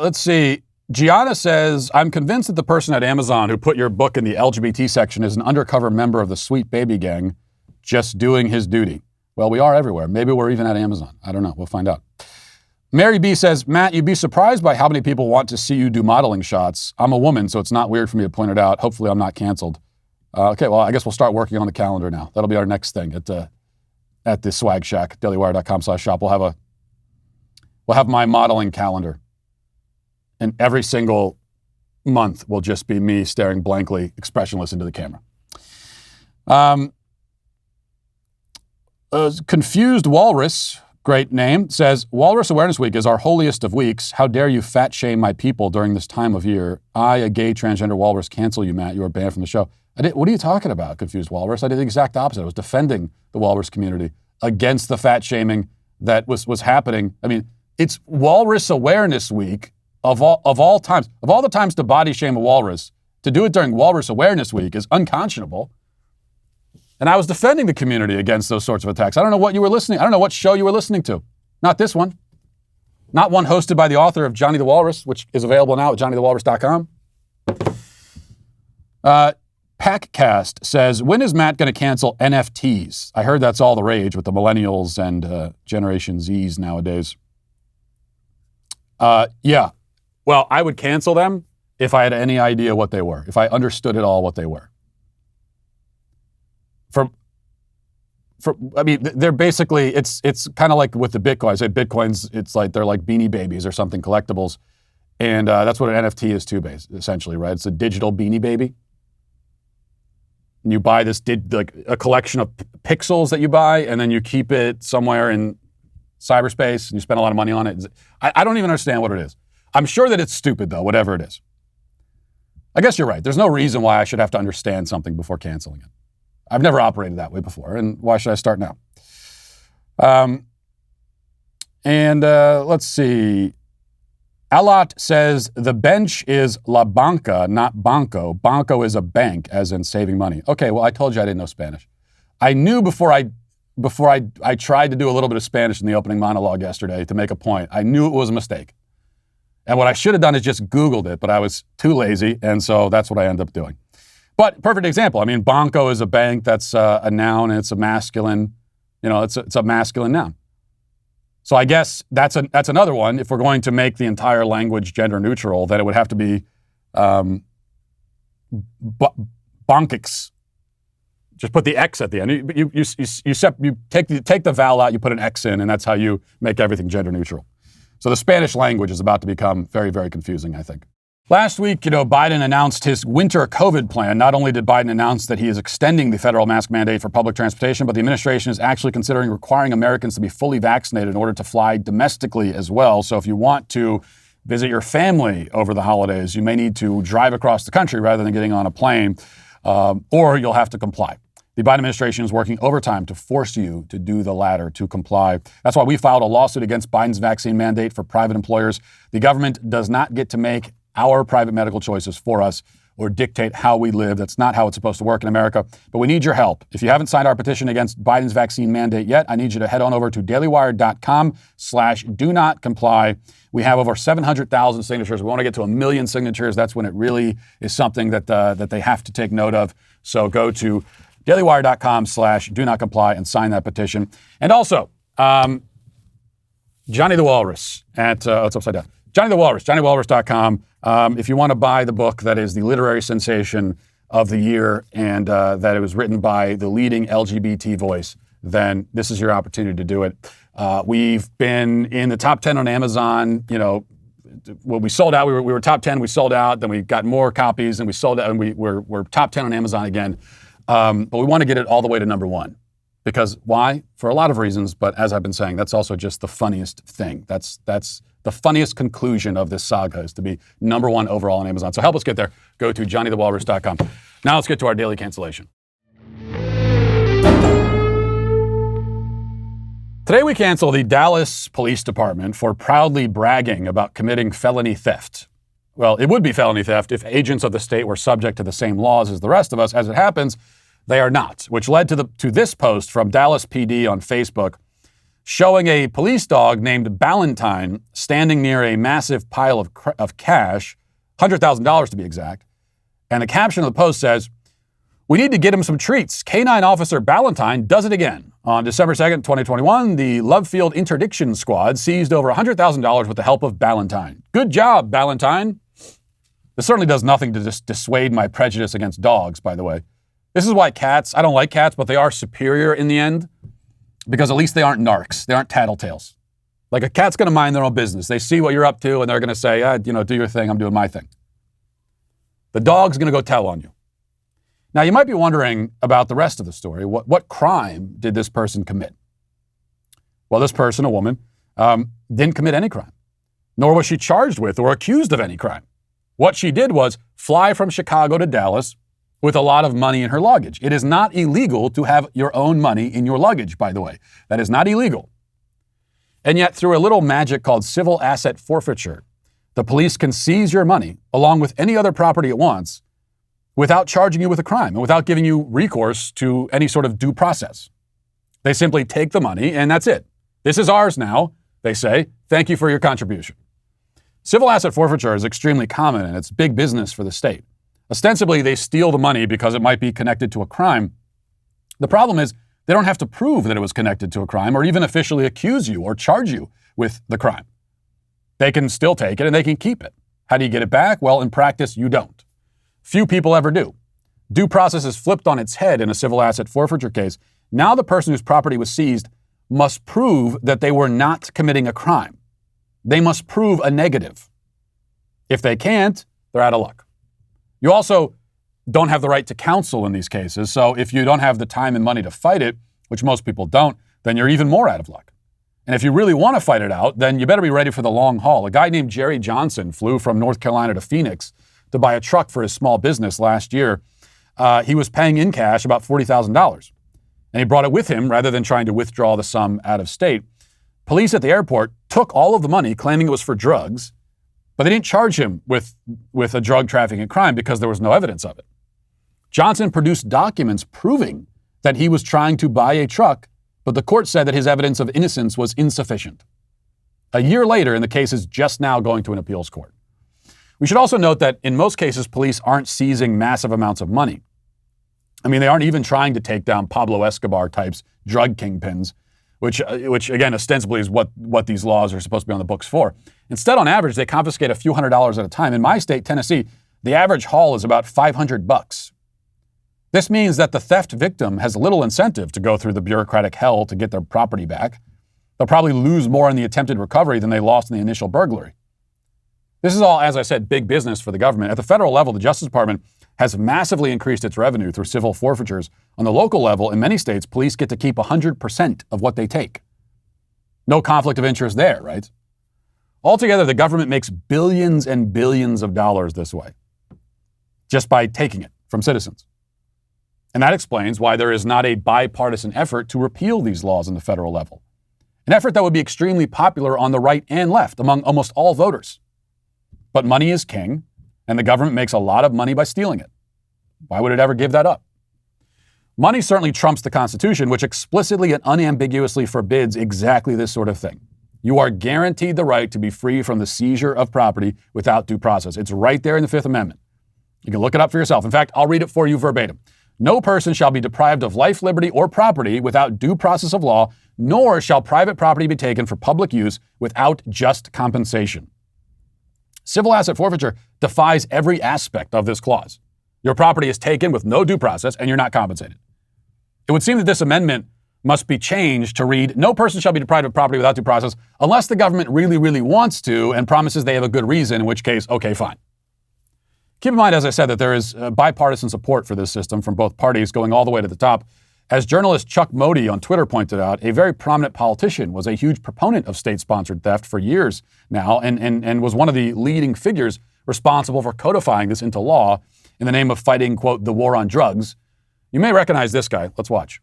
Let's see. Gianna says, I'm convinced that the person at Amazon who put your book in the LGBT section is an undercover member of the Sweet Baby Gang just doing his duty. Well, we are everywhere. Maybe we're even at Amazon. I don't know. We'll find out. Mary B says, Matt, you'd be surprised by how many people want to see you do modeling shots. I'm a woman, so it's not weird for me to point it out. Hopefully I'm not canceled. Okay, well, I guess we'll start working on the calendar now. That'll be our next thing at the Swag Shack, dailywire.com/shop. We'll have my modeling calendar. And every single month will just be me staring blankly, expressionless into the camera. Confused Walrus, great name, says, Walrus Awareness Week is our holiest of weeks. How dare you fat shame my people during this time of year? I, a gay transgender walrus, cancel you, Matt. You are banned from the show. What are you talking about, Confused Walrus? I did the exact opposite. I was defending the walrus community against the fat shaming that was happening. I mean, it's Walrus Awareness Week of all times. Of all the times to body shame a walrus, to do it during Walrus Awareness Week is unconscionable. And I was defending the community against those sorts of attacks. I don't know what you were listening. I don't know what show you were listening to. Not this one. Not one hosted by the author of Johnny the Walrus, which is available now at johnnythewalrus.com. Packcast says, when is Matt going to cancel NFTs? I heard that's all the rage with the millennials and Generation Zs nowadays. Yeah. Well, I would cancel them if I had any idea what they were, if I understood at all what they were. I mean, they're basically, it's kind of like with the Bitcoin. I say Bitcoins, it's like they're like Beanie Babies or something, collectibles. And that's what an NFT is too, essentially, right? It's a digital Beanie Baby. And you buy this, like a collection of pixels that you buy, and then you keep it somewhere in cyberspace, and you spend a lot of money on it. I don't even understand what it is. I'm sure that it's stupid, though, whatever it is. I guess you're right. There's no reason why I should have to understand something before canceling it. I've never operated that way before, and why should I start now? Let's see. Alat says, the bench is La Banca, not Banco. Banco is a bank, as in saving money. Okay, well, I told you I didn't know Spanish. I knew before I tried to do a little bit of Spanish in the opening monologue yesterday to make a point. I knew it was a mistake. And what I should have done is just Googled it, but I was too lazy, and so that's what I ended up doing. But perfect example. I mean, Banco is a bank. That's a noun, and it's a masculine. It's a masculine noun. So I guess that's another one. If we're going to make the entire language gender neutral, then it would have to be bonkics. Just put the X at the end. You take the vowel out, you put an X in, and that's how you make everything gender neutral. So the Spanish language is about to become very, very confusing, I think. Last week, Biden announced his winter COVID plan. Not only did Biden announce that he is extending the federal mask mandate for public transportation, but the administration is actually considering requiring Americans to be fully vaccinated in order to fly domestically as well. So if you want to visit your family over the holidays, you may need to drive across the country rather than getting on a plane, or you'll have to comply. The Biden administration is working overtime to force you to do the latter, to comply. That's why we filed a lawsuit against Biden's vaccine mandate for private employers. The government does not get to make our private medical choices for us or dictate how we live. That's not how it's supposed to work in America. But we need your help. If you haven't signed our petition against Biden's vaccine mandate yet, I need you to head on over to dailywire.com/do-not-comply. We have over 700,000 signatures. We want to get to 1 million signatures. That's when it really is something that they have to take note of. So go to dailywire.com/do-not-comply and sign that petition. And also, Johnny the Walrus it's upside down. Johnny the Walrus, johnnythewalrus.com. If you want to buy the book that is the literary sensation of the year and that it was written by the leading LGBT voice, then this is your opportunity to do it. We've been in the top 10 on Amazon. When we sold out, we were top 10, we sold out, then we got more copies and we sold out, and we're top 10 on Amazon again. But we want to get it all the way to number 1. Because why? For a lot of reasons, but as I've been saying, that's also just the funniest thing. That's the funniest conclusion of this saga, is to be number 1 overall on Amazon. So help us get there. Go to johnnythewalrus.com. Now let's get to our daily cancellation. Today we cancel the Dallas Police Department for proudly bragging about committing felony theft. Well, it would be felony theft if agents of the state were subject to the same laws as the rest of us. As it happens, they are not, which led to this post from Dallas PD on Facebook, showing a police dog named Ballantine standing near a massive pile of cash $100,000 to be exact. And the caption of the post says, "We need to get him some treats. Canine Officer Ballantyne does it again." On December 2nd, 2021, the Lovefield Interdiction Squad seized over $100,000 with the help of Ballantyne. Good job, Ballantyne. This certainly does nothing to dissuade my prejudice against dogs, by the way. This is why I don't like cats, but they are superior in the end, because at least they aren't narcs. They aren't tattletales. Like, a cat's going to mind their own business. They see what you're up to, and they're going to say, do your thing, I'm doing my thing. The dog's going to go tell on you. Now, you might be wondering about the rest of the story. What crime did this person commit? Well, this person, a woman, didn't commit any crime, nor was she charged with or accused of any crime. What she did was fly from Chicago to Dallas with a lot of money in her luggage. It is not illegal to have your own money in your luggage, by the way. That is not illegal. And yet, through a little magic called civil asset forfeiture, the police can seize your money, along with any other property it wants, without charging you with a crime and without giving you recourse to any sort of due process. They simply take the money, and that's it. This is ours now, they say. Thank you for your contribution. Civil asset forfeiture is extremely common, and it's big business for the state. Ostensibly, they steal the money because it might be connected to a crime. The problem is they don't have to prove that it was connected to a crime or even officially accuse you or charge you with the crime. They can still take it and they can keep it. How do you get it back? Well, in practice, you don't. Few people ever do. Due process is flipped on its head in a civil asset forfeiture case. Now the person whose property was seized must prove that they were not committing a crime. They must prove a negative. If they can't, they're out of luck. You also don't have the right to counsel in these cases, so if you don't have the time and money to fight it, which most people don't, then you're even more out of luck. And if you really want to fight it out, then you better be ready for the long haul. A guy named Jerry Johnson flew from North Carolina to Phoenix to buy a truck for his small business last year. He was paying in cash about $40,000, and he brought it with him rather than trying to withdraw the sum out of state. Police at the airport took all of the money, claiming it was for drugs, but they didn't charge him with a drug trafficking crime because there was no evidence of it. Johnson produced documents proving that he was trying to buy a truck, but the court said that his evidence of innocence was insufficient. A year later, and the case is just now going to an appeals court. We should also note that in most cases, police aren't seizing massive amounts of money. I mean, they aren't even trying to take down Pablo Escobar types, drug kingpins, which again, ostensibly is what these laws are supposed to be on the books for. Instead, on average, they confiscate a few $100s at a time. In my state, Tennessee, the average haul is about $500. This means that the theft victim has little incentive to go through the bureaucratic hell to get their property back. They'll probably lose more in the attempted recovery than they lost in the initial burglary. This is all, as I said, big business for the government. At the federal level, the Justice Department has massively increased its revenue through civil forfeitures. On the local level, in many states, police get to keep 100% of what they take. No conflict of interest there, right? Altogether, the government makes billions and billions of dollars this way, just by taking it from citizens. And that explains why there is not a bipartisan effort to repeal these laws on the federal level. An effort that would be extremely popular on the right and left among almost all voters. But money is king, and the government makes a lot of money by stealing it. Why would it ever give that up? Money certainly trumps the Constitution, which explicitly and unambiguously forbids exactly this sort of thing. You are guaranteed the right to be free from the seizure of property without due process. It's right there in the Fifth Amendment. You can look it up for yourself. In fact, I'll read it for you verbatim. No person shall be deprived of life, liberty, or property without due process of law, nor shall private property be taken for public use without just compensation. Civil asset forfeiture defies every aspect of this clause. Your property is taken with no due process and you're not compensated. It would seem that this amendment must be changed to read, no person shall be deprived of property without due process unless the government really, really wants to and promises they have a good reason, in which case, okay, fine. Keep in mind, as I said, that there is bipartisan support for this system from both parties going all the way to the top. As journalist Chuck Modi on Twitter pointed out, a very prominent politician was a huge proponent of state-sponsored theft for years now and was one of the leading figures responsible for codifying this into law in the name of fighting, quote, the war on drugs. You may recognize this guy. Let's watch.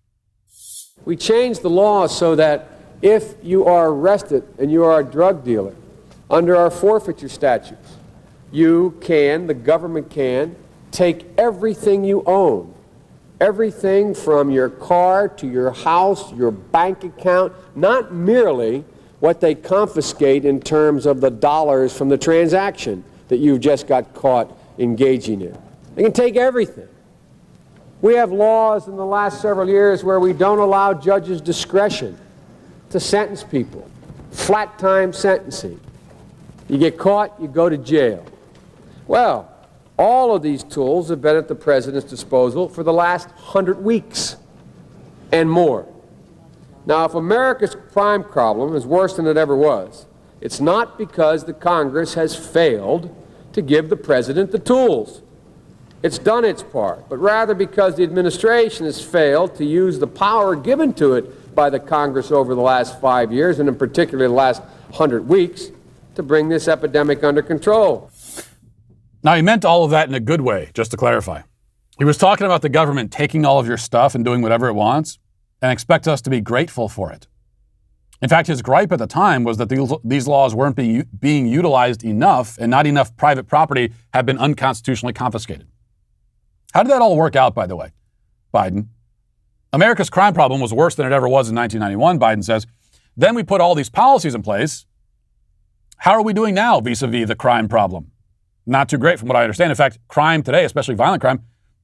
We changed the law so that if you are arrested and you are a drug dealer under our forfeiture statutes, the government can, take everything you own. Everything from your car to your house, your bank account, not merely what they confiscate in terms of the dollars from the transaction. that you've just got caught engaging in. They can take everything. We have laws in the last several years where we don't allow judges discretion to sentence people. Flat time sentencing. You get caught, you go to jail. Well, all of these tools have been at the president's disposal for the last 100 weeks and more. Now, if America's crime problem is worse than it ever was, it's not because the Congress has failed to give the president the tools. It's done its part, but rather because the administration has failed to use the power given to it by the Congress over the last 5 years, and in particular the last 100 weeks, to bring this epidemic under control. Now, he meant all of that in a good way, just to clarify. He was talking about the government taking all of your stuff and doing whatever it wants and expect us to be grateful for it. In fact, his gripe at the time was that these laws weren't being utilized enough, and not enough private property had been unconstitutionally confiscated. How did that all work out, by the way, Biden? America's crime problem was worse than it ever was in 1991, Biden says. Then we put all these policies in place. How are we doing now vis-a-vis the crime problem? Not too great from what I understand. In fact, crime today, especially violent crime,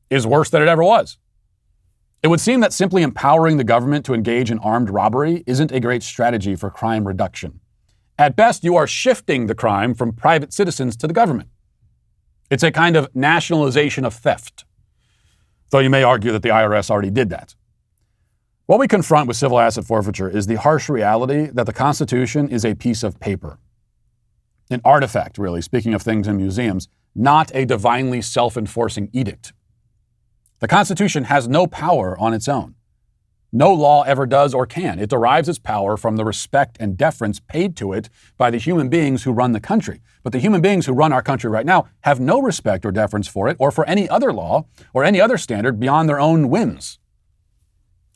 is worse than it ever was. It would seem that simply empowering the government to engage in armed robbery isn't a great strategy for crime reduction. At best, you are shifting the crime from private citizens to the government. It's a kind of nationalization of theft, though you may argue that the IRS already did that. What we confront with civil asset forfeiture is the harsh reality that the Constitution is a piece of paper. An artifact, really, speaking of things in museums, not a divinely self-enforcing edict. The Constitution has no power on its own. No law ever does or can. It derives its power from the respect and deference paid to it by the human beings who run the country. But the human beings who run our country right now have no respect or deference for it or for any other law or any other standard beyond their own whims.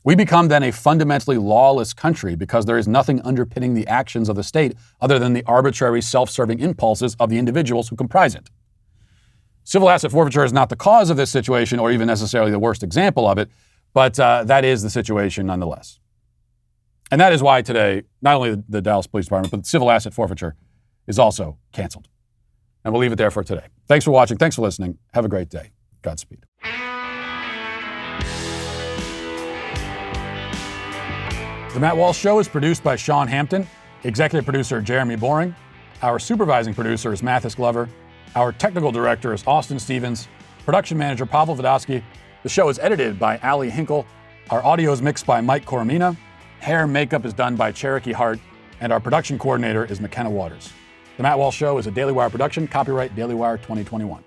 We become then a fundamentally lawless country because there is nothing underpinning the actions of the state other than the arbitrary self-serving impulses of the individuals who comprise it. Civil asset forfeiture is not the cause of this situation or even necessarily the worst example of it, but that is the situation nonetheless. And that is why today, not only the Dallas Police Department, but civil asset forfeiture is also canceled. And we'll leave it there for today. Thanks for watching. Thanks for listening. Have a great day. Godspeed. The Matt Walsh Show is produced by Sean Hampton, executive producer Jeremy Boring. Our supervising producer is Mathis Glover. Our technical director is Austin Stevens. Production manager Pavel Vodosky. The show is edited by Ali Hinkle. Our audio is mixed by Mike Coromina. Hair and makeup is done by Cherokee Hart. And our production coordinator is McKenna Waters. The Matt Walsh Show is a Daily Wire production. Copyright Daily Wire 2021.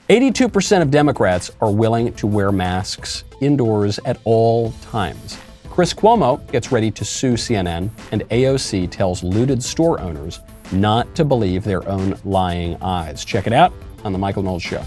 82% of Democrats are willing to wear masks indoors at all times. Chris Cuomo gets ready to sue CNN, and AOC tells looted store owners not to believe their own lying eyes. Check it out on The Michael Knowles Show.